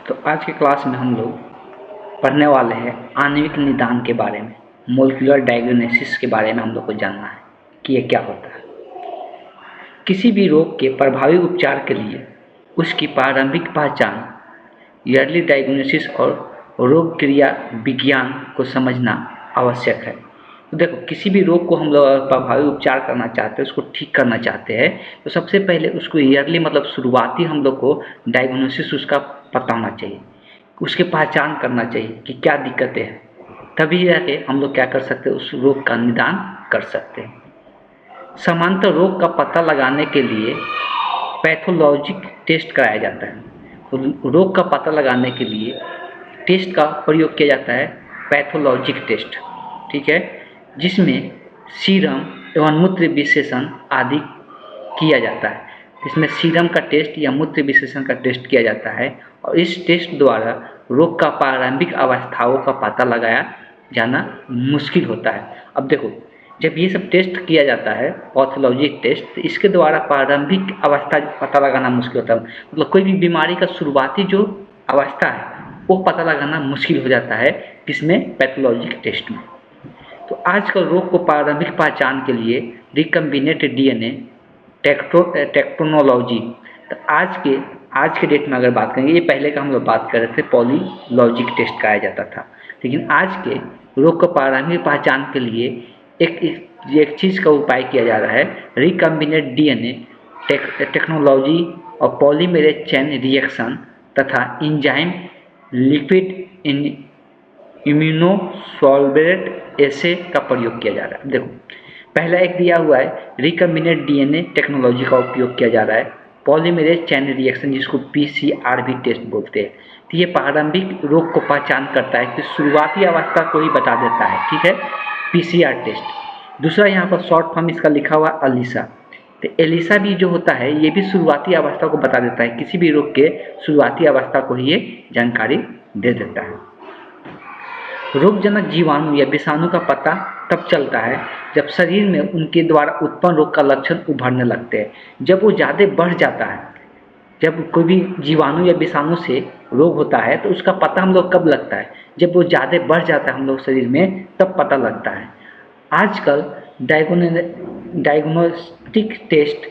तो आज के क्लास में हम लोग पढ़ने वाले हैं आणविक निदान के बारे में। मोलिकुलर डायग्नोसिस के बारे में हम लोग को जानना है कि ये क्या होता है। किसी भी रोग के प्रभावी उपचार के लिए उसकी प्रारंभिक पहचान, अर्ली डायग्नोसिस और रोग क्रिया विज्ञान को समझना आवश्यक है। तो देखो, किसी भी रोग को हम लोग प्रभावी उपचार करना चाहते हैं, उसको ठीक करना चाहते हैं, तो सबसे पहले उसको ईयरली मतलब शुरुआती हम लोग को डायग्नोसिस उसका पता होना चाहिए, उसकी पहचान करना चाहिए कि क्या दिक्कतें हैं, तभी जाके हम लोग क्या कर सकते हैं, उस रोग का निदान कर सकते हैं। सामान्यतः रोग का पता लगाने के लिए पैथोलॉजिक टेस्ट कराया जाता है। तो रोग का पता लगाने के लिए टेस्ट का प्रयोग किया जाता है, पैथोलॉजिक टेस्ट, ठीक है, जिसमें सीरम एवं मूत्र विश्लेषण आदि किया जाता है। इसमें सीरम का टेस्ट या मूत्र विश्लेषण का टेस्ट किया जाता है और इस टेस्ट द्वारा रोग का प्रारंभिक अवस्थाओं का पता लगाया जाना मुश्किल होता है। अब देखो, जब ये सब टेस्ट किया जाता है पैथोलॉजिक टेस्ट, तो इसके द्वारा प्रारंभिक अवस्था पता लगाना मुश्किल होता है। मतलब कोई भी बीमारी का शुरुआती जो अवस्था है वो पता लगाना मुश्किल हो जाता है, किसमें, पैथोलॉजिक टेस्ट में। तो आजकल रोग को प्रारंभिक पहचान के लिए रिकम्बिनेंट डीएनए टेक्नोलॉजी, तो आज के डेट में अगर बात करेंगे, ये पहले का हम लोग बात कर रहे थे पॉलीलॉजिक टेस्ट कराया जाता था, लेकिन आज के रोग को प्रारंभिक पहचान के लिए एक चीज़ का उपाय किया जा रहा है, रिकम्बिनेंट डीएनए टेक्नोलॉजी और पॉलीमेरेज चेन रिएक्शन तथा इंजाइम लिपिड इम्यूनोसॉल्वेट ऐसे का प्रयोग किया जा रहा है। देखो, पहला एक दिया हुआ है रिकम्बिनेंट डीएनए टेक्नोलॉजी का उपयोग किया जा रहा है, पॉलीमेरेज चेन रिएक्शन जिसको पीसीआर भी टेस्ट बोलते हैं। तो ये प्रारंभिक रोग को पहचान करता है कि शुरुआती अवस्था को ही बता देता है, ठीक है, पीसीआर टेस्ट। दूसरा यहाँ पर शॉर्ट फॉर्म इसका लिखा हुआ एलिसा, तो एलिसा भी जो होता है ये भी शुरुआती अवस्था को बता देता है, किसी भी रोग के शुरुआती अवस्था को ही ये जानकारी दे देता है। रोगजनक जीवाणु या विषाणु का पता तब चलता है जब शरीर में उनके द्वारा उत्पन्न रोग का लक्षण उभरने लगते हैं। जब वो ज़्यादा बढ़ जाता है, जब कोई भी जीवाणु या विषाणु से रोग होता है तो उसका पता हम लोग कब लगता है, जब वो ज़्यादा बढ़ जाता है हम लोग शरीर में, तब पता लगता है। आजकल डायग्नोस्टिक टेस्ट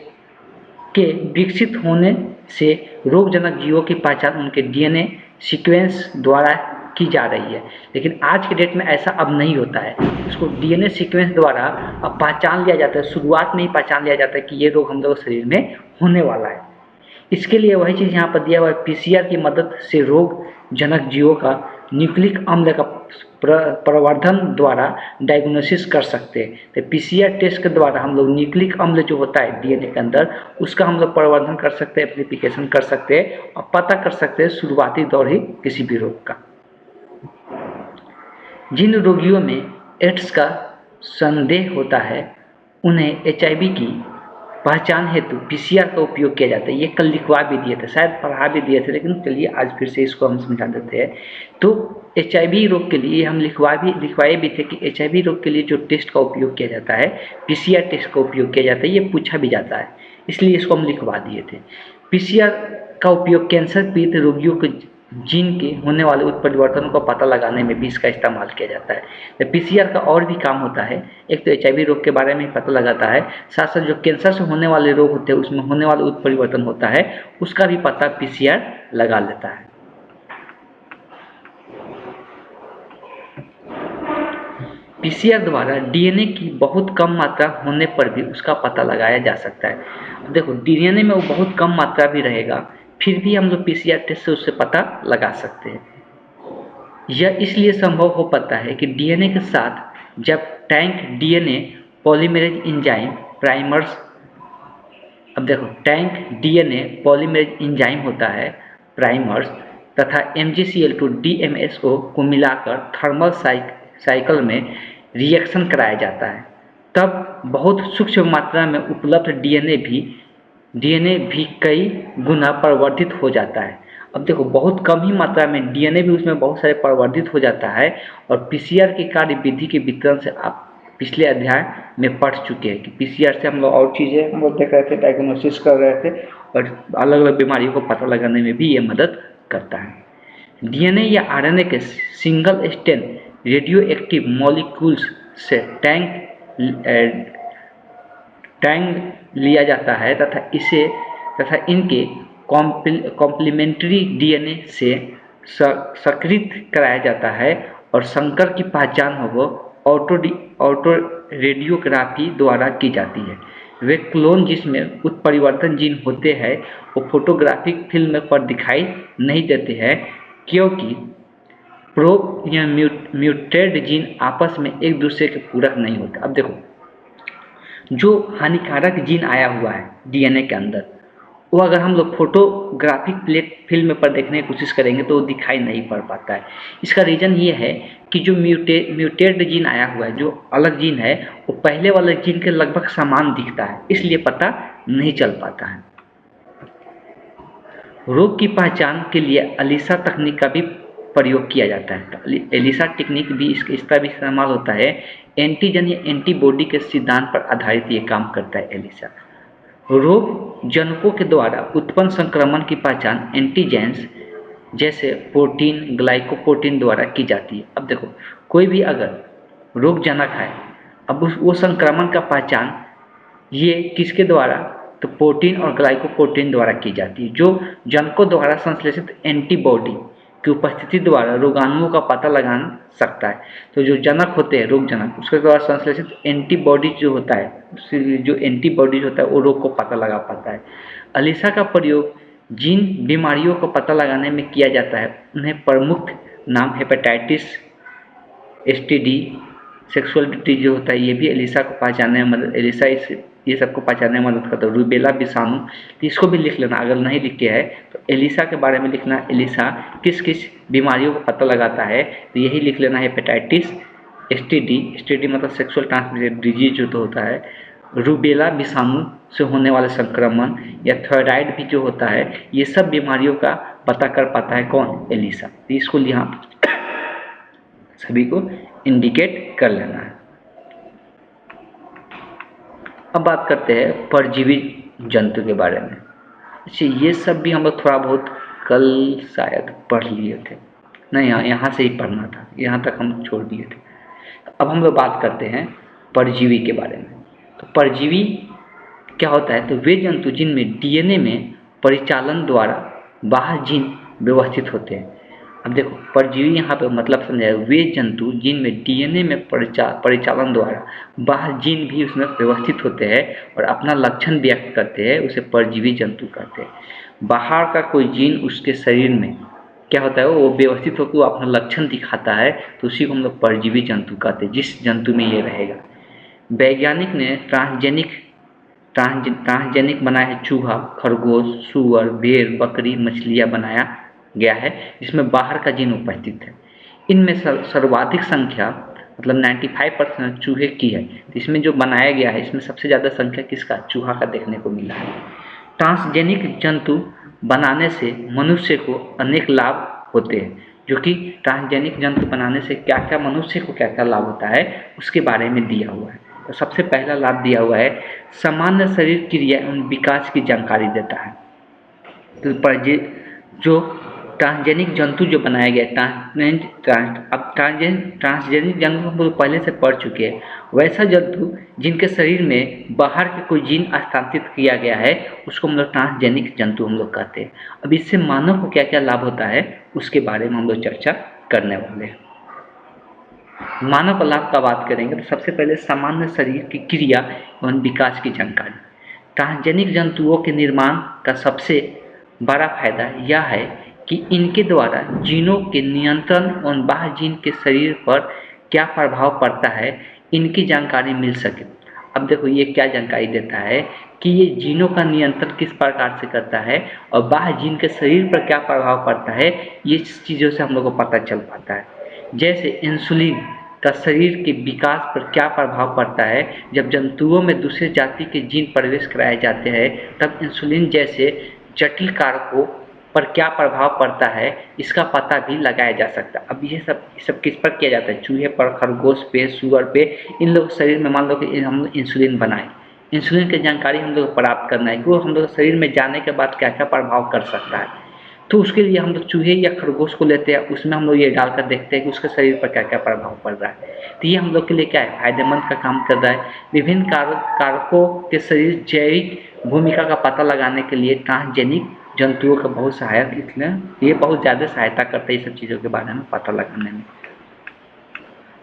के विकसित होने से रोगजनक जीवों की पहचान उनके डीएनए सीक्वेंस द्वारा की जा रही है, लेकिन आज के डेट में ऐसा अब नहीं होता है। उसको डीएनए सीक्वेंस द्वारा अब पहचान लिया जाता है, शुरुआत में ही पहचान लिया जाता है कि ये रोग हम लोग शरीर में होने वाला है। इसके लिए वही चीज़ यहाँ पर दिया हुआ है, पीसीआर की मदद से रोगजनक जीवों का न्यूक्लिक अम्ल का प्रवर्धन द्वारा डायग्नोसिस कर सकते हैं। तो पीसीआर टेस्ट के द्वारा हम लोग न्यूक्लिक अम्ल जो होता है डीएनए के अंदर, उसका हम लोग प्रवर्धन कर सकते हैं, एप्लीकेशन कर सकते हैं और पता कर सकते हैं शुरुआती दौर ही किसी भी रोग का। जिन रोगियों में एड्स का संदेह होता है उन्हें एचआईवी की पहचान हेतु पीसीआर का उपयोग किया जाता है। ये कल लिखवा भी दिए थे, शायद पढ़ा भी दिए थे, लेकिन चलिए आज फिर से इसको हम समझा देते हैं। तो एचआईवी रोग के लिए हम लिखवाए भी थे कि एचआईवी रोग के लिए जो टेस्ट का उपयोग किया जाता है, पीसीआर टेस्ट का उपयोग किया जाता है। ये पूछा भी जाता है, इसलिए इसको हम लिखवा दिए थे। पीसीआर का उपयोग कैंसर पीड़ित रोगियों के जीन के होने वाले उत्परिवर्तनों का पता लगाने में भी इसका इस्तेमाल किया जाता है। तो पीसीआर का और भी काम होता है, एक तो एचआईवी रोग के बारे में पता लगाता है, साथ साथ जो कैंसर से होने वाले रोग होते हैं उसमें होने वाला उत्परिवर्तन होता है, उसका भी पता पीसीआर लगा लेता है। पीसीआर द्वारा डीएनए की बहुत कम मात्रा होने पर भी उसका पता लगाया जा सकता है। देखो, डीएनए में वो बहुत कम मात्रा भी रहेगा, फिर भी हम लोग पीसीआर टेस्ट से उससे पता लगा सकते हैं। यह इसलिए संभव हो पाता है कि डीएनए के साथ जब tank DNA polymerase enzyme primers, अब देखो टैंक डीएनए पॉलीमेरेज एंजाइम होता है प्राइमर्स तथा MgCl2 DMSO को मिलाकर थर्मल साइकिल में रिएक्शन कराया जाता है, तब बहुत सूक्ष्म मात्रा में उपलब्ध डीएनए भी कई गुना परिवर्धित हो जाता है। अब देखो, बहुत कम ही मात्रा में डीएनए भी उसमें बहुत सारे परिवर्धित हो जाता है। और पीसीआर के कार्य विधि के वितरण से आप पिछले अध्याय में पढ़ चुके हैं कि पीसीआर से हम लोग और चीज़ें हम लोग देख रहे थे, डायग्नोसिस कर रहे थे और अलग अलग बीमारियों को पता लगाने में भी ये मदद करता है। डीएनए या आरएनए के single strand radio active molecules से टैंग लिया जाता है तथा इनके कॉम्प्लीमेंट्री डीएनए से सक्रिय कराया जाता है और संकर की पहचान हो ऑटो रेडियोग्राफी द्वारा की जाती है। वे क्लोन जिसमें उत्परिवर्तन जीन होते हैं वो फोटोग्राफिक फिल्म पर दिखाई नहीं देते हैं, क्योंकि प्रोब या म्यूटेड जीन आपस में एक दूसरे के पूरक नहीं होते। अब देखो, जो हानिकारक जीन आया हुआ है डीएनए के अंदर, वो अगर हम लोग फोटोग्राफिक फिल्म पर देखने की कोशिश करेंगे तो वो दिखाई नहीं पड़ पाता है। इसका रीज़न ये है कि जो म्यूटेड जीन आया हुआ है, जो अलग जीन है, वो पहले वाले जीन के लगभग समान दिखता है, इसलिए पता नहीं चल पाता है। रोग की पहचान के लिए एलिसा तकनीक का भी प्रयोग किया जाता है। एलिसा टेक्निक भी इसका भी इस्तेमाल होता है। एंटीजन या एंटीबॉडी के सिद्धांत पर आधारित ये काम करता है एलिसा। रोग जनकों के द्वारा उत्पन्न संक्रमण की पहचान एंटीजेंस जैसे प्रोटीन, ग्लाइकोप्रोटीन द्वारा की जाती है। अब देखो, कोई भी अगर रोग जनक है, अब वो संक्रमण का पहचान ये किसके द्वारा, तो प्रोटीन और ग्लाइकोप्रोटीन द्वारा की जाती है, जो जनकों द्वारा संश्लेषित एंटीबॉडी की उपस्थिति द्वारा रोगाणुओं का पता लगा सकता है। तो जो जनक होते हैं, रोग जनक, उसके द्वारा संश्लेषित एंटीबॉडी जो होता है, जो एंटीबॉडी होता है वो रोग को पता लगा पाता है। एलिसा का प्रयोग जिन बीमारियों को पता लगाने में किया जाता है उन्हें प्रमुख नाम हेपेटाइटिस, एसटीडी, सेक्सुअल डिजीज जो होता है, ये भी एलिसा को पहचानने में मदद, ये सबको पहचानने में मदद करता है। रूबेला विषाणु, तो इसको भी लिख लेना, अगर नहीं लिखे है तो एलिसा के बारे में लिखना, एलिसा किस किस बीमारियों को पता लगाता है, तो यही लिख लेना, हेपेटाइटिस, एसटीडी मतलब सेक्सुअल ट्रांसमिटेड डिजीज जो तो होता है, रूबेला विषाणु से होने वाले संक्रमण, या थायराइड भी जो होता है, ये सब बीमारियों का पता कर पाता है कौन, एलिसा। तो इसको यहाँ सभी को इंडिकेट कर लेना है। अब बात करते हैं परजीवी जंतु के बारे में। अच्छा, ये सब भी हम लोग थोड़ा बहुत कल शायद पढ़ लिए थे, नहीं यहाँ से ही पढ़ना था, यहाँ तक हम छोड़ दिए थे। अब हम लोग बात करते हैं परजीवी के बारे में। तो परजीवी क्या होता है, तो वे जंतु जिनमें डीएनए में परिचालन द्वारा बाह्य जीन व्यवस्थित होते हैं। अब देखो, परजीवी यहाँ पे मतलब समझाया, वे जंतु जिनमें डीएनए में परिचालन द्वारा बाह्य जीन भी उसमें व्यवस्थित होते हैं और अपना लक्षण व्यक्त करते हैं, उसे परजीवी जंतु कहते हैं। बाहर का कोई जीन उसके शरीर में क्या होता है, वो व्यवस्थित होकर वो अपना लक्षण दिखाता है, तो उसी को हम लोग परजीवी जंतु कहते हैं, जिस जंतु में ये रहेगा। वैज्ञानिक ने ट्रांसजेनिक बनाया है चूहा, खरगोश, सूअर, भेड़, बकरी, मछलियाँ बनाया गया है जिसमें बाहर का जीन उपस्थित है। इनमें सर्वाधिक संख्या मतलब 95% चूहे की है। इसमें जो बनाया गया है इसमें सबसे ज़्यादा संख्या किसका, चूहा का देखने को मिला है। ट्रांसजेनिक जंतु बनाने से मनुष्य को अनेक लाभ होते हैं, जो कि ट्रांसजेनिक जंतु बनाने से क्या क्या मनुष्य को क्या क्या लाभ होता है उसके बारे में दिया हुआ है। तो सबसे पहला लाभ दिया हुआ है, सामान्य शरीर क्रिया एवं विकास की जानकारी देता है। तो जो ट्रांसजेनिक जंतु जो बनाया गया, ट्रांसजेनिक जंतु हम लोग पहले से पढ़ चुके हैं। वैसा जंतु जिनके शरीर में बाहर के कोई जीन हस्तांतरित किया गया है उसको हम लोग ट्रांसजेनिक जंतु हम लोग कहते हैं। अब इससे मानव को क्या क्या लाभ होता है उसके बारे में हम लोग चर्चा करने वाले हैं। मानव का लाभ का बात करेंगे तो सबसे पहले सामान्य शरीर की क्रिया एवं विकास की जानकारी। ट्रांसजेनिक जंतुओं के निर्माण का सबसे बड़ा फायदा यह है कि इनके द्वारा जीनों के नियंत्रण और बाह्य जीन के शरीर पर क्या प्रभाव पड़ता है इनकी जानकारी मिल सके। अब देखो, ये क्या जानकारी देता है कि ये जीनों का नियंत्रण किस प्रकार से करता है और बाह्य जीन के शरीर पर क्या प्रभाव पड़ता है, ये चीज़ों से हम लोग को पता चल पाता है। जैसे इंसुलिन का शरीर के विकास पर क्या प्रभाव पड़ता है, जब जंतुओं में दूसरे जाति के जीन प्रवेश कराए जाते हैं तब इंसुलिन जैसे जटिल कारकों पर क्या प्रभाव पड़ता है इसका पता भी लगाया जा सकता है। अब ये सब किस पर किया जाता है, चूहे पर, खरगोश पे, सूअर पे, इन लोग शरीर में मान लो कि हम इंसुलिन बनाए, इंसुलिन की जानकारी हम लोग प्राप्त करना है कि वो हम लोग शरीर में जाने के बाद क्या क्या प्रभाव कर सकता है। तो उसके लिए हम लोग चूहे या खरगोश को लेते हैं, उसमें हम लोग ये डालकर देखते हैं कि उसके शरीर पर क्या क्या प्रभाव पड़ रहा है। तो ये हम लोग के लिए क्या है, फायदेमंद का काम कर रहा है। विभिन्न कारकों के शरीर जैविक भूमिका का पता लगाने के लिए ट्रांसजेनिक जंतुओं का बहुत सहायक, इसलिए ये बहुत ज़्यादा सहायता करते हैं इस सब चीज़ों के बारे में पता लगाने में।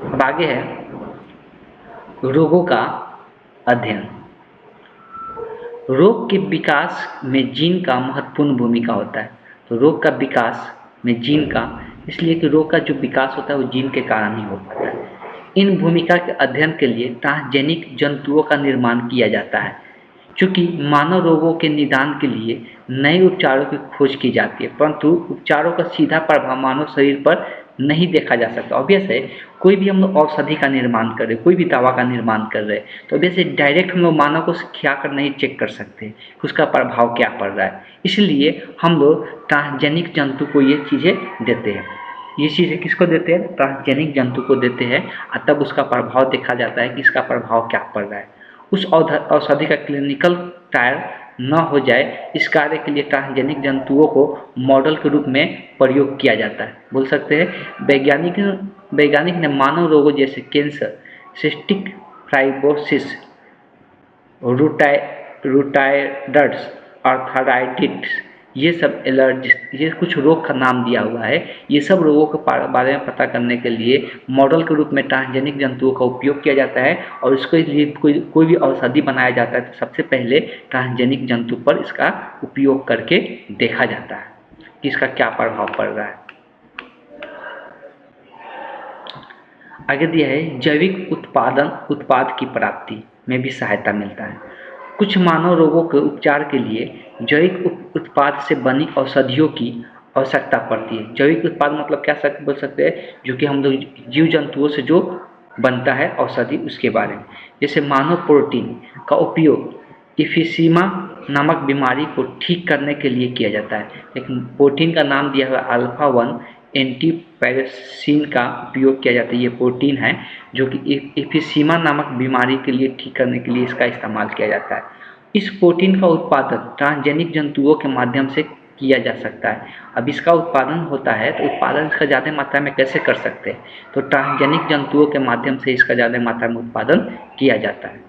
अब आगे है रोगों का अध्ययन। रोग के विकास में जीन का महत्वपूर्ण भूमिका होता है। तो रोग का विकास में जीन का, इसलिए कि रोग का जो विकास होता है वो जीन के कारण ही हो पाता है। इन भूमिका के अध्ययन के लिए ट्रांसजेनिक जंतुओं का निर्माण किया जाता है। चूँकि मानव रोगों के निदान के लिए नए उपचारों की खोज की जाती है, परंतु उपचारों का सीधा प्रभाव मानव शरीर पर नहीं देखा जा सकता। ऑब्वियस है, कोई भी हम लोग औषधि का निर्माण कर रहे, कोई भी दवा का निर्माण कर रहे, तो ऑब्वियस डायरेक्ट हम लोग मानव को खिला कर नहीं चेक कर सकते कि उसका प्रभाव क्या पड़ रहा है। इसलिए हम लोग ट्रांसजेनिक जंतु को ये चीज़ें देते हैं। ये चीज़ें किसको देते हैं, ट्रांसजेनिक जंतु को देते हैं, और तब उसका प्रभाव देखा जाता है कि इसका प्रभाव क्या पड़ रहा है। उस औषधि का क्लिनिकल ट्रायल न हो जाए, इस कार्य के लिए ट्रांसजेनिक जंतुओं को मॉडल के रूप में प्रयोग किया जाता है। बोल सकते हैं वैज्ञानिक ने मानव रोगों जैसे कैंसर, सिस्टिक फाइब्रोसिस, रूटाइड्स, आर्थराइटिस, ये सब एलर्जी, ये कुछ रोग का नाम दिया हुआ है। ये सब रोगों के बारे में पता करने के लिए मॉडल के रूप में ट्रांसजेनिक जंतुओं का उपयोग किया जाता है, और इसके लिए कोई भी औषधि बनाया जाता है तो सबसे पहले ट्रांसजेनिक जंतु पर इसका उपयोग करके देखा जाता है कि इसका क्या प्रभाव पड़ रहा है। आगे दिया है जैविक उत्पाद की प्राप्ति में भी सहायता मिलता है। कुछ मानव रोगों के उपचार के लिए जैविक उत्पाद से बनी औषधियों की आवश्यकता पड़ती है। जैविक उत्पाद मतलब क्या बोल सकते हैं, जो कि हम लोग जीव जंतुओं से जो बनता है औषधि, उसके बारे में। जैसे मानव प्रोटीन का उपयोग इफिसीमा नामक बीमारी को ठीक करने के लिए किया जाता है। लेकिन प्रोटीन का नाम दिया हुआ अल्फा-1 एंटीपायरेसिन का उपयोग किया जाता है। ये प्रोटीन है जो कि इफिसीमा नामक बीमारी के लिए ठीक करने के लिए इसका इस्तेमाल किया जाता है। इस प्रोटीन का उत्पादन ट्रांसजेनिक जंतुओं के माध्यम से किया जा सकता है। अब इसका उत्पादन होता है तो उत्पादन इसका ज़्यादा मात्रा में कैसे कर सकते हैं, तो ट्रांसजेनिक जंतुओं के माध्यम से इसका ज़्यादा मात्रा में उत्पादन किया जाता है।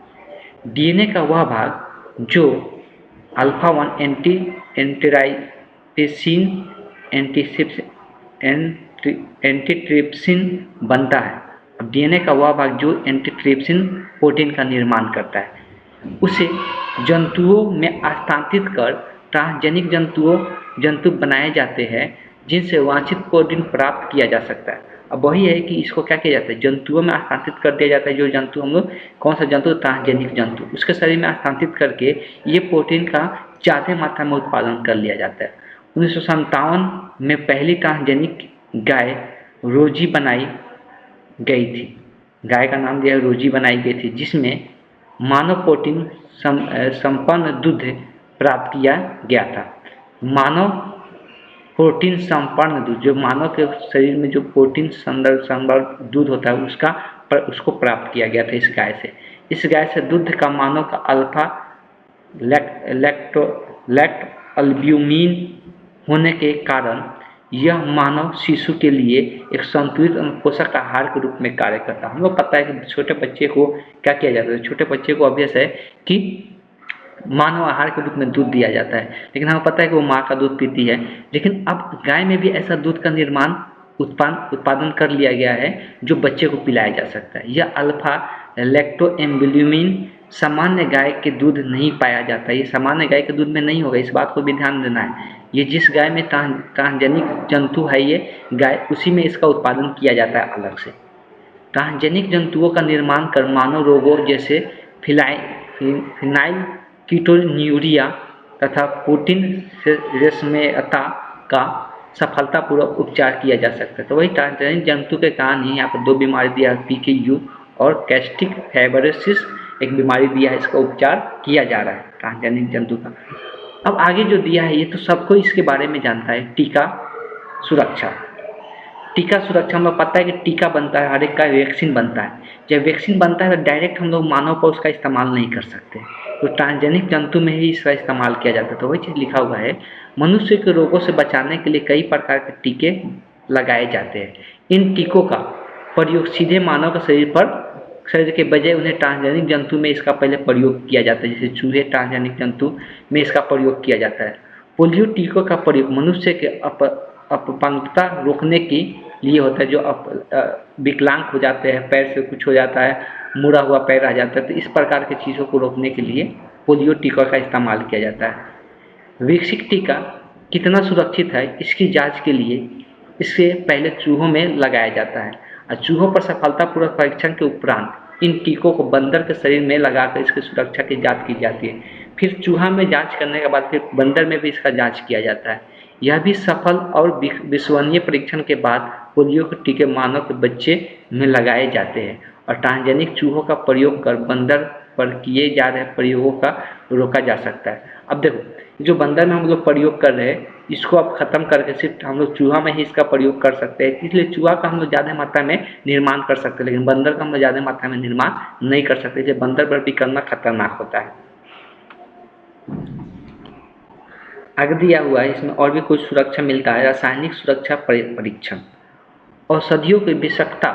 डीएनए का वह भाग जो अल्फा-1 एंटीट्रिप्सिन बनता है। अब डीएनए का वह भाग जो एंटीट्रिप्सिन प्रोटीन का निर्माण करता है, उसे जंतुओं में हस्तांतरित कर ट्रांसजेनिक जंतु बनाए जाते हैं जिनसे वांछित प्रोटीन प्राप्त किया जा सकता है। अब वही है कि इसको क्या किया जाता है, जंतुओं में हस्तांतरित कर दिया जाता है। जो जंतु हम लोग, कौन सा जंतु, ट्रांसजेनिक जंतु, उसके शरीर में हस्तांतरित करके ये प्रोटीन का ज़्यादा मात्रा में उत्पादन कर लिया जाता है। 1957 में पहली ट्रांसजेनिक गाय रोजी बनाई गई थी। गाय का नाम दिया रोजी बनाई गई थी, जिसमें मानव प्रोटीन संपन्न दूध प्राप्त किया गया था। मानव प्रोटीन संपन्न दूध, जो मानव के शरीर में जो प्रोटीन संबद्ध दूध होता है उसको प्राप्त किया गया था इस गाय से। इस गाय से दूध का मानव का अल्फा लैक्ट अल्ब्यूमिन होने के कारण यह मानव शिशु के लिए एक संतुलित पोषक आहार के रूप में कार्य करता है। हम लोग पता है कि छोटे बच्चे को क्या किया जाता है, छोटे बच्चे को ऑब्वियस है कि मानव आहार के रूप में दूध दिया जाता है, लेकिन हमें पता है कि वो माँ का दूध पीती है। लेकिन अब गाय में भी ऐसा दूध का निर्माण उत्पादन कर लिया गया है जो बच्चे को पिलाया जा सकता है। यह अल्फा लैक्टोएम्ब्यूमिन सामान्य गाय के दूध नहीं पाया जाता है। ये सामान्य गाय के दूध में नहीं होगा, इस बात को भी ध्यान देना है। ये जिस गाय में ट्रांसजेनिक जंतु है ये गाय, उसी में इसका उत्पादन किया जाता है अलग से। ट्रांसजेनिक जंतुओं का निर्माण कर मानव रोगों जैसे फिनाइल कीटोन्यूरिया तथा प्रोटीन रेशमेता का सफलतापूर्वक उपचार किया जा सकता है। तो वही ट्रांसजेनिक जंतु के कारण ही यहाँ पर दो बीमारी दिया है, PKU और सिस्टिक फाइब्रोसिस एक बीमारी दिया है, इसका उपचार किया जा रहा है ट्रांसजेनिक जंतु का। अब आगे जो दिया है ये तो सबको इसके बारे में जानता है। टीका सुरक्षा। टीका सुरक्षा, हम लोग पता है कि टीका बनता है, हर एक का वैक्सीन बनता है। जब वैक्सीन बनता है तो डायरेक्ट हम लोग मानव पर उसका इस्तेमाल नहीं कर सकते, तो ट्रांसजेनिक जंतु में ही इसका इस्तेमाल किया जाता है। तो वही चीज़ लिखा हुआ है, मनुष्य के रोगों से बचाने के लिए कई प्रकार के टीके लगाए जाते हैं। इन टीकों का प्रयोग सीधे मानव के शरीर के बजाय उन्हें ट्रांसजेनिक जंतु में इसका पहले प्रयोग किया जाता है, जैसे चूहे ट्रांसजेनिक जंतु में इसका प्रयोग किया जाता है। पोलियो टीकों का प्रयोग मनुष्य के अपंगता रोकने के लिए होता है, जो विकलांग हो जाते हैं, पैर से कुछ हो जाता है, मुड़ा हुआ पैर आ जाता है, तो इस प्रकार की चीज़ों को रोकने के लिए पोलियो टीका का इस्तेमाल किया जाता है। वैक्सीन टीका कितना सुरक्षित है, इसकी जांच के लिए इससे पहले चूहों में लगाया जाता है और चूहों पर सफलतापूर्वक परीक्षण के उपरांत इन टीकों को बंदर के शरीर में लगाकर इसकी सुरक्षा की जांच की जाती है। फिर चूहा में जांच करने के बाद फिर बंदर में भी इसका जांच किया जाता है। यह भी सफल और विश्वसनीय परीक्षण के बाद पोलियो के टीके मानव के बच्चे में लगाए जाते हैं और ट्रांसजेनिक चूहों का प्रयोग कर बंदर पर किए जा रहे प्रयोगों का रोका जा सकता है। अब देखो, जो बंदर में हम लोग प्रयोग कर रहे हैं इसको अब खत्म करके सिर्फ हम लोग चूहा में ही इसका प्रयोग कर सकते हैं, इसलिए चूहा का हम लोग ज़्यादा मात्रा में निर्माण कर सकते हैं, लेकिन बंदर का हम लोग ज़्यादा मात्रा में निर्माण नहीं कर सकते, इसलिए बंदर पर भी करना खतरनाक होता है। आगे दिया हुआ है, इसमें और भी कुछ सुरक्षा मिलता है। रासायनिक सुरक्षा परीक्षण, औषधियों की विषाक्तता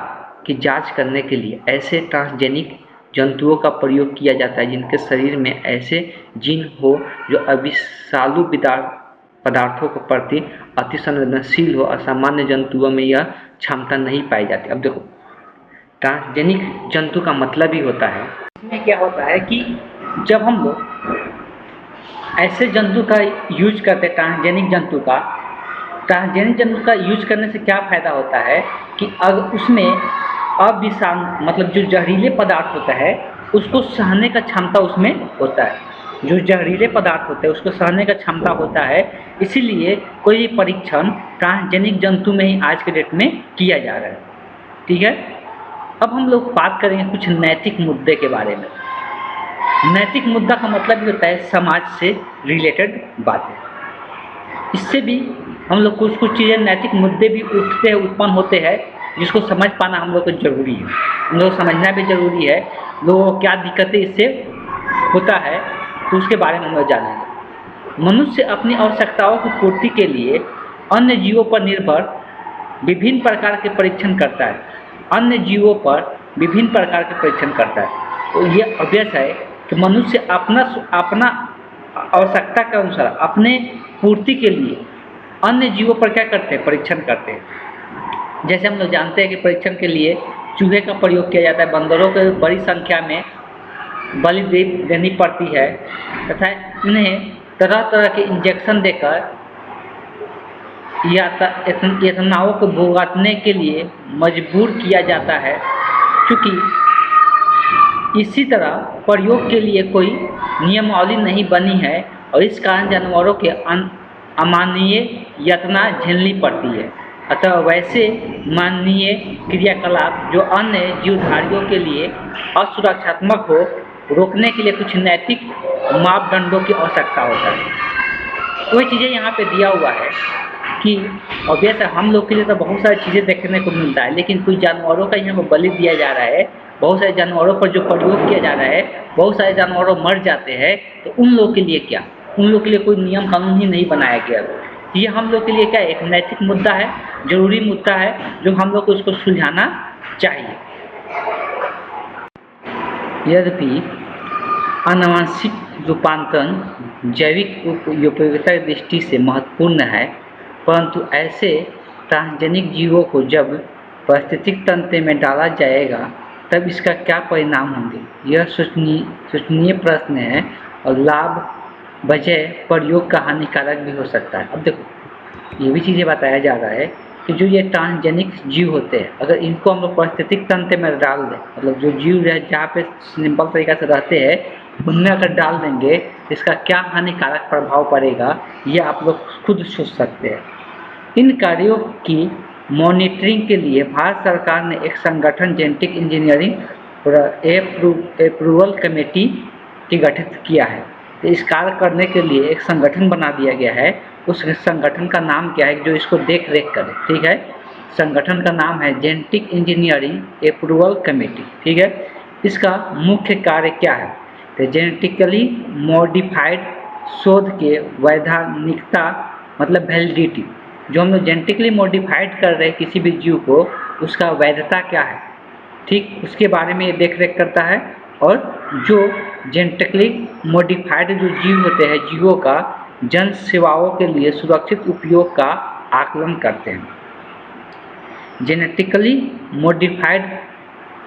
की जांच करने के लिए ऐसे ट्रांसजेनिक जंतुओं का प्रयोग किया जाता है जिनके शरीर में ऐसे जीन हो जो अविषालु पदार्थों के प्रति अति संवेदनशील हो। असामान्य जंतुओं में यह क्षमता नहीं पाई जाती। अब देखो, ट्रांसजेनिक जंतु का मतलब ही होता है, इसमें क्या होता है कि जब हम लोग ऐसे जंतु का यूज करते हैं, ट्रांसजेनिक जंतु का यूज करने से क्या फ़ायदा होता है कि अगर उसमें अविषाण मतलब जो जहरीले पदार्थ होता है उसको सहने का क्षमता उसमें होता है, जो जहरीले पदार्थ होते हैं उसको सहने का क्षमता होता है। इसीलिए कोई परीक्षण ट्रांसजेनिक जंतु में ही आज के डेट में किया जा रहा है। ठीक है, अब हम लोग बात करेंगे कुछ नैतिक मुद्दे के बारे में। नैतिक मुद्दा का मतलब ये होता है समाज से रिलेटेड बातें। इससे भी हम लोग कुछ चीज़ें, नैतिक मुद्दे भी उत्पन्न होते हैं जिसको समझ पाना हम लोग को जरूरी है, हम लोग समझना भी जरूरी है। लोगों को क्या दिक्कतें इससे होता है तो उसके बारे में हम लोग जानेंगे। मनुष्य अपनी आवश्यकताओं की पूर्ति के लिए अन्य जीवों पर निर्भर विभिन्न प्रकार के परीक्षण करता है। अन्य जीवों पर विभिन्न प्रकार के परीक्षण करता है। तो ये अभ्यास है कि मनुष्य अपना आवश्यकता के अनुसार अपने पूर्ति के लिए अन्य जीवों पर क्या करते हैं, परीक्षण करते हैं। जैसे हम लोग जानते हैं कि परीक्षण के लिए चूहे का प्रयोग किया जाता है, बंदरों को बड़ी संख्या में बलि देनी पड़ती है तथा इन्हें तरह तरह के इंजेक्शन देकर यातनाओं को भुगतने के लिए मजबूर किया जाता है। क्योंकि इसी तरह प्रयोग के लिए कोई नियमावली नहीं बनी है और इस कारण जानवरों के अमानवीय यातना झेलनी पड़ती है। अतः वैसे मानवीय क्रियाकलाप जो अन्य जीवधारियों के लिए असुरक्षात्मक हो, रोकने के लिए कुछ नैतिक मापदंडों की आवश्यकता होता है। वही चीज़ें यहाँ पे दिया हुआ है कि ऑब्वियस हम लोग के लिए तो बहुत सारी चीज़ें देखने को मिलता है, लेकिन कुछ जानवरों का यहाँ पर बलि दिया जा रहा है, बहुत सारे जानवरों पर जो प्रयोग किया जा रहा है, बहुत सारे जानवरों मर जाते हैं, तो उन लोगों के लिए क्या, उन लोगों के लिए कोई नियम कानून ही नहीं बनाया गया। ये हम लोग के लिए क्या एक नैतिक मुद्दा है, जरूरी मुद्दा है, जो हम लोग को उसको सुलझाना चाहिए। यद्यपि आनुवंशिक रूपांतरण जैविक उपयोगिता की दृष्टि से महत्वपूर्ण है, परंतु ऐसे ट्रांसजेनिक जीवों को जब पारिस्थितिक तंत्र में डाला जाएगा तब इसका क्या परिणाम होंगे, यह सोचनीय प्रश्न है और लाभ बजाय प्रयोग का हानिकारक भी हो सकता है। अब देखो, ये भी चीज़ें बताया जा रहा है कि जो ये ट्रांसजेनिक जीव होते हैं, अगर इनको हम लोग पारिस्थितिक तंत्र में डाल दें, मतलब जो जीव है जहाँ पे सिंपल तरीक़ा से रहते हैं उनमें अगर डाल देंगे तो इसका क्या हानिकारक प्रभाव पड़ेगा, ये आप लोग खुद सोच सकते हैं। इन कार्यों की मॉनिटरिंग के लिए भारत सरकार ने एक संगठन जेनेटिक इंजीनियरिंग अप्रूवल कमेटी की गठित किया है। तो इस कार्य करने के लिए एक संगठन बना दिया गया है, उस संगठन का नाम क्या है जो इसको देख रेख करे। ठीक है, संगठन का नाम है जेनेटिक इंजीनियरिंग अप्रूवल कमेटी। ठीक है, इसका मुख्य कार्य क्या है? तो जेनेटिकली मॉडिफाइड शोध के वैधानिकता मतलब वैलिडिटी, जो हम लोग जेनेटिकली मॉडिफाइड कर रहे हैं किसी भी जीव को, उसका वैधता क्या है, ठीक, उसके बारे में ये देख रेख करता है। और जो जेनेटिकली मॉडिफाइड जो जीव होते हैं, जीवों का जन सेवाओं के लिए सुरक्षित उपयोग का आकलन करते हैं। जेनेटिकली मॉडिफाइड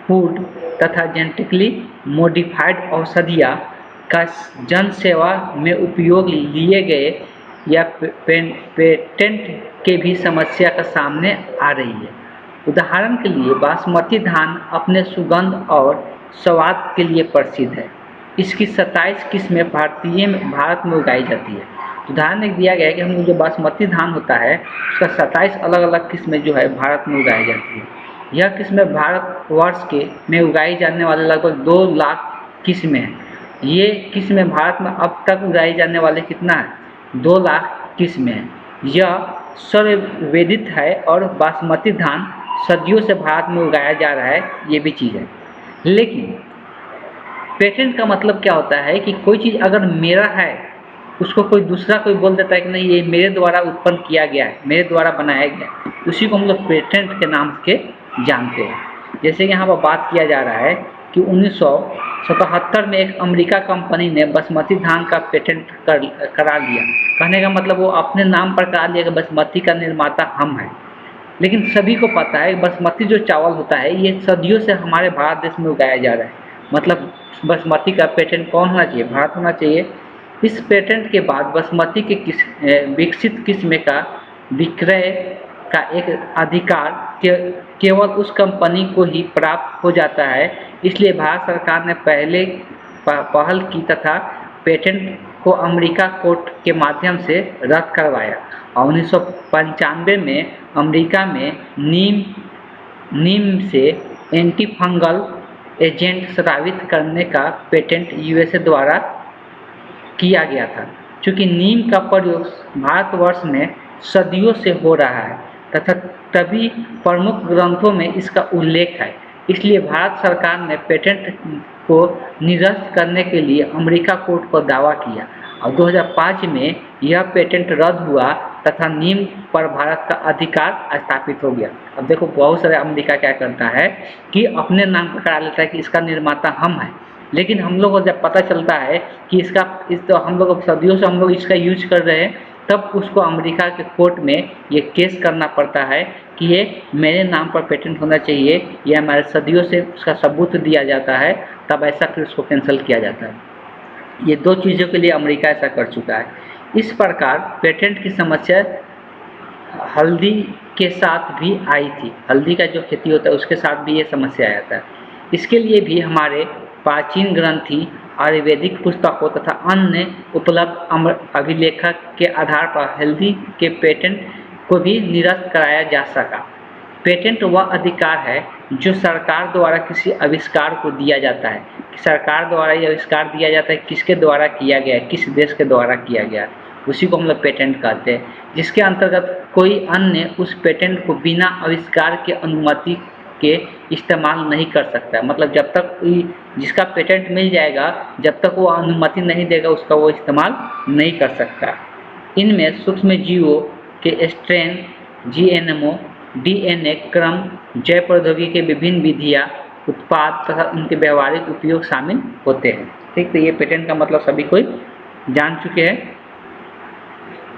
फूड तथा जेनेटिकली मॉडिफाइड औषधियाँ का जन सेवा में उपयोग लिए गए या पेटेंट के भी समस्या का सामने आ रही है। उदाहरण के लिए बासमती धान अपने सुगंध और स्वाद के लिए प्रसिद्ध है। इसकी 27 किस्में भारत में उगाई जाती है। उदाहरण एक दिया गया है कि हम लोग जो बासमती धान होता है उसका 27 अलग अलग किस्में जो है भारत में उगाई जाती है। यह किस्में भारतवर्ष के में उगाई जाने वाले लगभग 2 लाख किस्में हैं। ये किस्में भारत में अब तक उगाई जाने वाले कितना है? 2 लाख किस्में हैं। यह सर्वविदित है और बासमती धान सदियों से भारत में उगाया जा रहा है, ये भी चीज़ है। लेकिन पेटेंट का मतलब क्या होता है कि कोई चीज़ अगर मेरा है, उसको कोई दूसरा कोई बोल देता है कि नहीं ये मेरे द्वारा उत्पन्न किया गया है, मेरे द्वारा बनाया गया है, उसी को हम लोग पेटेंट के नाम के जानते हैं। जैसे यहाँ पर बात किया जा रहा है कि 1977 में एक अमेरिका कंपनी ने बासमती धान का पेटेंट करा लिया। कहने का मतलब वो अपने नाम पर करा लिया कि बासमती का निर्माता हम हैं। लेकिन सभी को पता है बासमती जो चावल होता है ये सदियों से हमारे भारत देश में उगाया जा रहा है। मतलब बासमती का पेटेंट कौन होना चाहिए? भारत होना चाहिए। इस पेटेंट के बाद बासमती के विकसित किस्म का विक्रय का एक अधिकार केवल उस कंपनी को ही प्राप्त हो जाता है। इसलिए भारत सरकार ने पहल की तथा पेटेंट को अमेरिका कोर्ट के माध्यम से रद्द करवाया और 1995 में अमेरिका में नीम से एंटी फंगल एजेंट स्रावित करने का पेटेंट यूएसए द्वारा किया गया था। चूँकि नीम का प्रयोग भारतवर्ष में सदियों से हो रहा है तथा तभी प्रमुख ग्रंथों में इसका उल्लेख है, इसलिए भारत सरकार ने पेटेंट को निरस्त करने के लिए अमेरिका कोर्ट को दावा किया और 2005 में यह पेटेंट रद्द हुआ तथा नीम पर भारत का अधिकार स्थापित हो गया। अब देखो बहुत सारे अमेरिका क्या करता है कि अपने नाम पर करा लेता है कि इसका निर्माता हम हैं, लेकिन हम लोग को जब पता चलता है कि तो हम लोग सदियों से हम लोग इसका यूज कर रहे हैं, तब उसको अमेरिका के कोर्ट में ये केस करना पड़ता है कि ये मेरे नाम पर पेटेंट होना चाहिए, ये हमारे सदियों से उसका सबूत दिया जाता है, तब ऐसा फिर उसको कैंसिल किया जाता है। ये 2 चीज़ों के लिए अमेरिका ऐसा कर चुका है। इस प्रकार पेटेंट की समस्या हल्दी के साथ भी आई थी। हल्दी का जो खेती होता है उसके साथ भी ये समस्या आया था। इसके लिए भी हमारे प्राचीन ग्रंथि आयुर्वेदिक पुस्तकों तथा अन्य उपलब्ध अभिलेखक के आधार पर हल्दी के पेटेंट को भी निरस्त कराया जा सका। पेटेंट वह अधिकार है जो सरकार द्वारा किसी आविष्कार को दिया जाता है। सरकार द्वारा ये आविष्कार दिया जाता है, किसके द्वारा किया गया है, किस देश के द्वारा किया गया, उसी को हम लोग पेटेंट कहते हैं। जिसके अंतर्गत कोई अन्य उस पेटेंट को बिना आविष्कार के अनुमति के इस्तेमाल नहीं कर सकता। मतलब जब तक जिसका पेटेंट मिल जाएगा, जब तक वो अनुमति नहीं देगा उसका वो इस्तेमाल नहीं कर सकता। इनमें सूक्ष्म जीवों के स्ट्रेन, जीएनएमओ, डीएनए क्रम, जैव प्रौद्योगिकी के विभिन्न विधियाँ, उत्पाद तथा उनके व्यावहारिक उपयोग शामिल होते हैं। ठीक, तो ये पेटेंट का मतलब सभी कोई जान चुके हैं।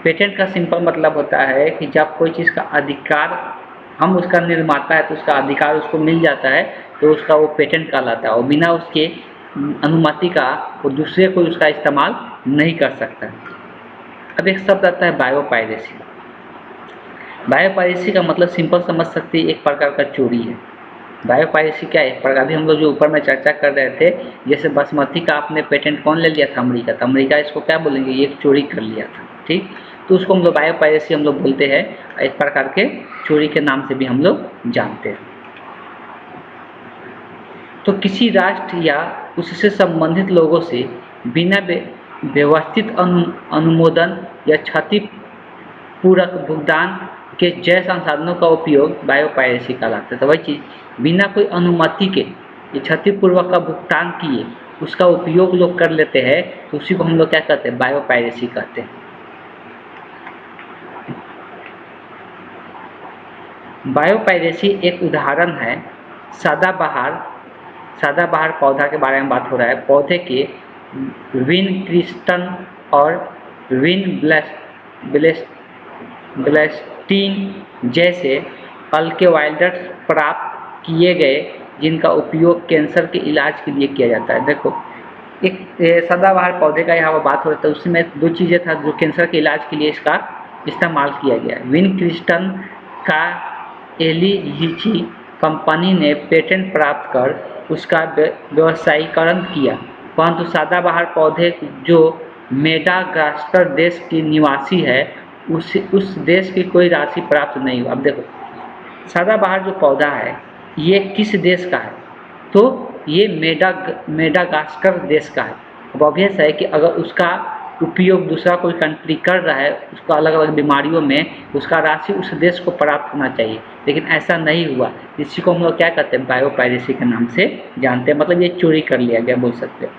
पेटेंट का सिंपल मतलब होता है कि जब कोई चीज़ का अधिकार, हम उसका निर्माता है तो उसका अधिकार उसको मिल जाता है, तो उसका वो पेटेंट कहलाता है और बिना उसके अनुमति का वो दूसरे को उसका इस्तेमाल नहीं कर सकता। अब एक शब्द आता है बायोपायरेसी। बायोपायरेसी का मतलब सिंपल समझ सकते हैं, एक प्रकार का चोरी है। बायोपायरेसी क्या है? एक प्रकार, अभी हम लोग जो ऊपर में चर्चा कर रहे थे, जैसे बासमती का आपने पेटेंट कौन ले लिया था? अमेरिका। तो अमेरिका इसको क्या बोलेंगे? ये एक चोरी कर लिया था। ठीक, तो उसको हम लोग बायोपायरेसी हम लोग बोलते हैं, एक प्रकार के चोरी के नाम से भी हम लोग जानते हैं। तो किसी राष्ट्र या उससे संबंधित लोगों से बिना व्यवस्थित अनुमोदन या क्षतिपूरक भुगतान के जैव संसाधनों का उपयोग बायोपायरेसी कहलाता है। तो वही चीज़ बिना कोई अनुमति के ये क्षतिपूर्वक का भुगतान किए उसका उपयोग लोग कर लेते हैं, तो उसी को हम लोग क्या कहते हैं, बायोपायरेसी कहते हैं। बायोपायरेसी एक उदाहरण है सदाबहार पौधा के बारे में बात हो रहा है। पौधे के विनक्रिस्टन और ब्लेस्टीन जैसे अल्केवाइड्स प्राप्त किए गए जिनका उपयोग कैंसर के इलाज के लिए किया जाता है। देखो, एक सदाबहार पौधे का यहाँ बात हो रहा था, उसमें दो चीज़ें था जो कैंसर के इलाज के लिए इसका इस्तेमाल किया गया। विनक्रिस्टन का एली लीची कंपनी ने पेटेंट प्राप्त कर उसका व्यवसायीकरण किया, परंतु सदाबहार पौधे जो मेडागास्कर देश की निवासी है उस देश की कोई राशि प्राप्त नहीं हुआ। अब देखो, सदाबहार जो पौधा है ये किस देश का है, तो ये मेडागास्कर देश का है। अब ऑब्वियस है कि अगर उसका उपयोग दूसरा कोई कंट्री कर रहा है उसको अलग अलग बीमारियों में, उसका राशि उस देश को प्राप्त होना चाहिए, लेकिन ऐसा नहीं हुआ। इसी को हम लोग क्या कहते हैं, बायोपायरेसी के नाम से जानते हैं। मतलब ये चोरी कर लिया गया बोल सकते हैं।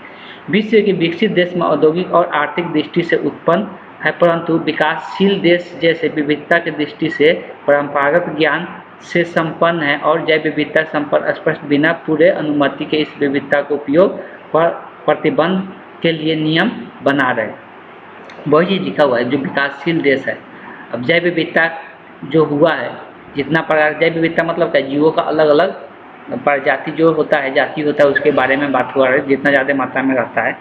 विश्व के विकसित देश में औद्योगिक और आर्थिक दृष्टि से उत्पन्न है, परंतु विकासशील देश जैसे विविधता की दृष्टि से परंपरागत ज्ञान से संपन्न है और जैव विविधता संपन्न स्पष्ट बिना पूरे अनुमति के इस विविधता को उपयोग पर प्रतिबंध के लिए नियम बना रहे। वही चीज लिखा हुआ है जो विकासशील देश है। अब जैव विविधता जो हुआ है, जितना प्रकार जैव विविधता मतलब क्या, जीवों का अलग अलग प्रजाति जो होता है, जाति होता है, उसके बारे में बात हुआ है, जितना ज़्यादा मात्रा में रहता है।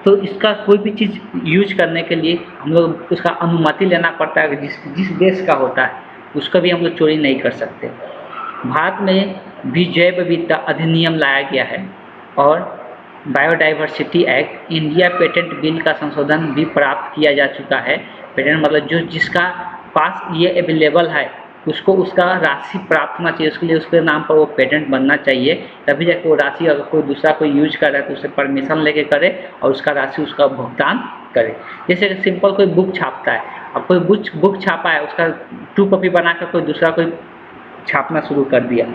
तो इसका कोई भी चीज़ यूज करने के लिए हम लोग उसका अनुमति लेना पड़ता है। जिस देश का होता है उसका भी हम लोग चोरी नहीं कर सकते। भारत में भी जैव विविधता अधिनियम लाया गया है और biodiversity act, India patent bill का संशोधन भी प्राप्त किया जा चुका है। पेटेंट मतलब जो जिसका पास ये अवेलेबल है उसको उसका राशि प्राप्त होना चाहिए, उसके लिए उसके नाम पर वो पेटेंट बनना चाहिए, तभी जाके वो राशि अगर कोई दूसरा कोई यूज कर रहा है तो उससे परमिशन लेके करे और उसका राशि उसका भुगतान करे। जैसे सिंपल कोई बुक छापता है, अब कोई बुक छापा है, उसका 2 कॉपी बनाकर कोई दूसरा कोई छापना शुरू कर दिया,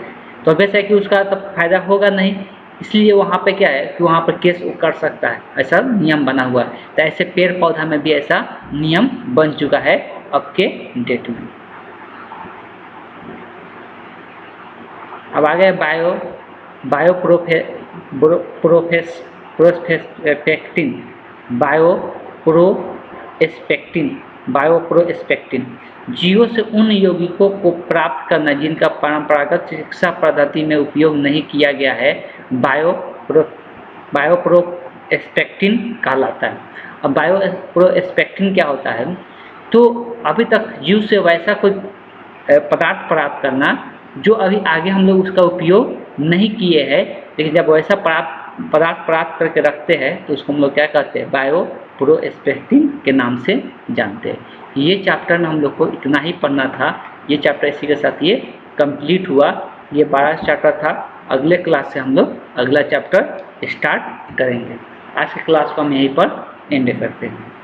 तो वैसे है कि उसका तो फायदा होगा नहीं, इसलिए वहाँ पे क्या है कि वहाँ पर केस वो कर सकता है, ऐसा नियम बना हुआ है। तो ऐसे पेड़ पौधा में भी ऐसा नियम बन चुका है अब के डेट में। अब आगे बायोप्रोस्पेक्टिन जीवों से उन यौगिकों को प्राप्त करना जिनका परंपरागत चिकित्सा पद्धति में उपयोग नहीं किया गया है, बायोप्रोस्पेक्टिन कहलाता है। अब बायोप्रोस्पेक्टिन क्या होता है, तो अभी तक जीव से वैसा कोई पदार्थ प्राप्त करना जो अभी आगे हम लोग उसका उपयोग नहीं किए हैं, लेकिन जब वैसा पदार्थ प्राप्त करके रखते हैं तो उसको हम लोग क्या कहते हैं, बायोप्रोस्पेक्टिन के नाम से जानते हैं। ये चैप्टर में हम लोग को इतना ही पढ़ना था। ये चैप्टर इसी के साथ ये कंप्लीट हुआ। ये 12 चैप्टर था। अगले क्लास से हम लोग अगला चैप्टर स्टार्ट करेंगे। आज की क्लास को हम यहीं पर एंड करते हैं।